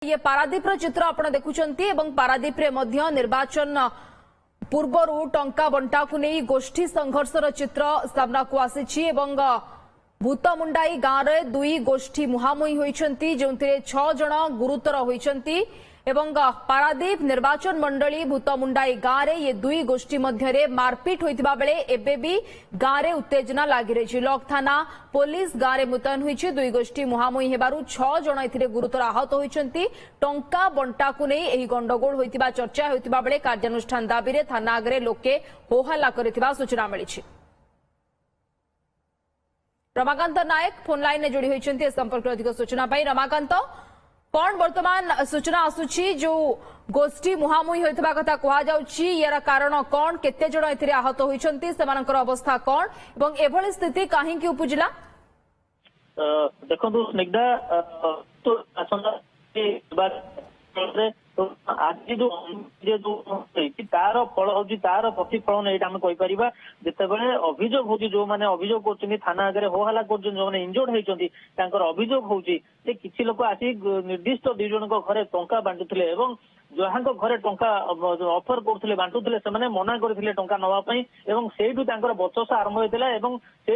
ये पारादीप चित्र आप देखुंट पारादीप निर्वाचन पूर्वर टंका बंटा को नहीं गोष्ठी संघर्षर चित्र सामना को आसी भूतमुंडाई गांव में दुई गोष्ठी मुहांमुही होती जो 6 जन गुरुतर होती पारादीप निर्वाचन मंडली भूतमुंडाई गांव में ये दुई गोष्ठी मध्य मारपीट होता बेले एवं भी गांव में उत्तेजना लगी रही। लॉक थाना पुलिस गांव में मुतयन होती दुई गोष्ठी मुहांमुही होबारु 6 जन ए गुरुतर आहत होती। टंका बंटा को नहीं यह गंडगोल होता चर्चा होता बेले कार्यानुष्ठान दाबी में थाना आगे लोके होहल्ला करथिबा सूचना मिली। रमाकांत नायक फोन लाइन में जोड़ी होती संपर्क अधिक सूचना रमाकांत कौन वर्तमान सूचना आसुची जो गोष्ठी मुहांमुही होता कथा कहुच्छी यार कारण कौन केते जन ए आहत होती अवस्था कौन एवं एभली स्थिति कहीं उपजिला देखो स्निग्धा तो आज जो तार फल हूँ तार प्रतिफलन यहाँ कहीपर जितेबाला अभियोग हूँ जो मैंने अभियोग कर थाना आगे होहल्ला कर जो मैंने इंजोर्ड होती अभियोग हूँ किसी लोक आसी निर्दिष्ट 2 जन घरे टंका बांटुले जहाँ घरे टंका ऑफर करते बांटुले से मना करते टंका नापी से बचसा आरंभ होता से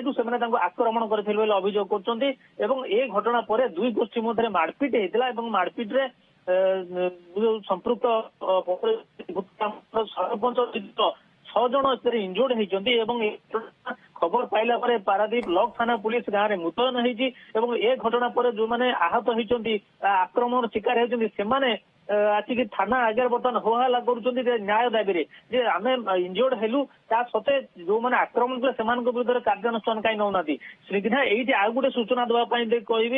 आक्रमण करते अभियोग कर घटना पर 2 गोष्ठी मध्य मारपीट होता मारपीट संपृक्त सरपंच 6 जन इंजोर्ड होती खबर पाइला पर पारादीप लॉक थाना पुलिस गांव में मुतयन होती घटना पर जो मैंने आहत होती आक्रमण शिकार होती आसिक थाना आगे बर्तमान होहल्ला कर न्याय दाबी जे आम इंजोर्ड हेलु ता सते जो मैंने आक्रमण कले विरुद्ध कार्यानुष्ठान कहीं नौना स्निग्धा ये आउ गोटे सूचना देवाई कहि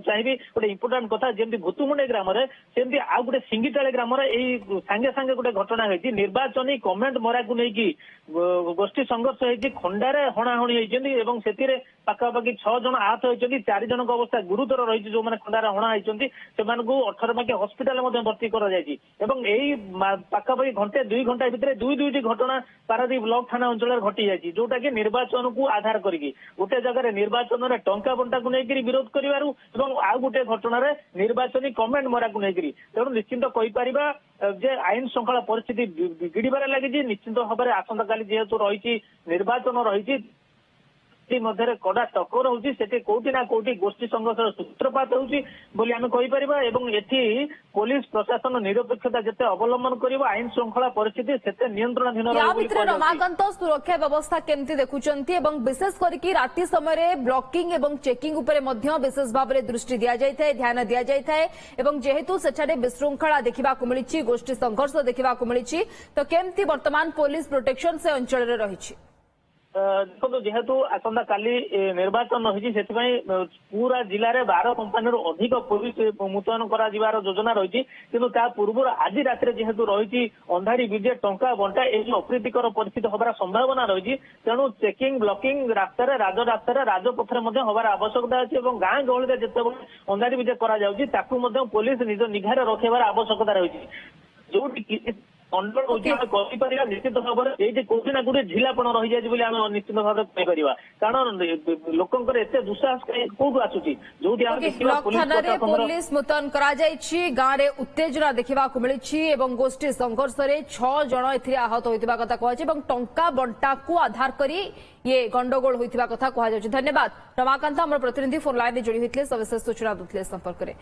चाहिए गोटे इम्पोर्टाट कथा जमी भूतमुंडे ग्राम सेमती आउ गोटे सिंगिटाड़ी ग्राम सांगे सांगे गोटे घटना होती निर्वाचन कमेंट मरा को लेकिन गोष्ठी संघर्ष होती खंडारे हणाहणी होती पाखापाखि 6 जन आहत होती 4 जन अवस्था गुरुतर रही जो मैंने खंडारे हणा होती से 18 बाकी हस्पिटाल भर्ती पाखापाखि घंटे 2 घंटा भितर 2 घटना पारादीप ब्लॉक थाना अंचल घटी जाती जोटा कि निर्वाचन को आधार करके गोटे जगह निर्वाचन में टंका बंटा को लेकर विरोध कर आउ गोटे घटना निर्वाचन कमेंट मरा को लेकर तेणु निश्चिंत कहीपर जे आईन श्रृंखला परिस्थिति बिगिड़बार लगी निश्चित भाव में आसंता काली जेहेतु रही निर्वाचन रही मध्य कड़ा टक्कर होती कोटी ना कोटी गोष्ठी संघर्ष सूत्रपात होती पुलिस प्रशासन निरपेक्षता जिते अवलंबन कर आईन श्रृंखला परिस्थिति से नियंत्रणाधीन रमाकांत सुरक्षा व्यवस्था केमती देखुंट विशेष करके राति समय ब्लॉकिंग एवं चेकिंग उपरे विशेष भाव में दृष्टि दि जाए ध्यान दि जाए जेहेतु सेठारे विशृंखला देखा मिली गोष्ठी संघर्ष देखा मिली तो केमती वर्तमान पुलिस प्रोटेक्शन से अंचल रही देखो जेहेतु आसंता काली निर्वाचन रही पूरा जिले में 12 कंपानी अधिक पुलिस मुतयन कर योजना रही किंतु पूर्व आज रात जेहेतु रही अंधारी विजे टंका बंटा यही अप्रीतिकर परिस्थिति हबार संभावना रही तेणु चेकिंग ब्लॉकिंग रास्तार राजपथ हबार आवश्यकता अच्छी गाँ गहली जिते अंधारी विजे कर पुलिस निज निघार रखार आवश्यकता रही जो निश्चित भाव में ये कोटी ना कोटी झिलापण रही जाए निश्चित भाव में कहीपर कारण लोकंर एत दुस्साहस कौटू आसूची जो पुलिस मुतयन गांव में उत्तेजना देखा मिली गोष्ठी संघर्ष में 6 जन आहत होता कथा कहुच्छे टंका बंटा को आधार कर ये गंडगोल होता कथा कहुच्छे। धन्यवाद रमाकांत आम प्रतिनिधि फोन लाइन में जोड़ी होते सविशेष सूचना दूसरे संपर्क में।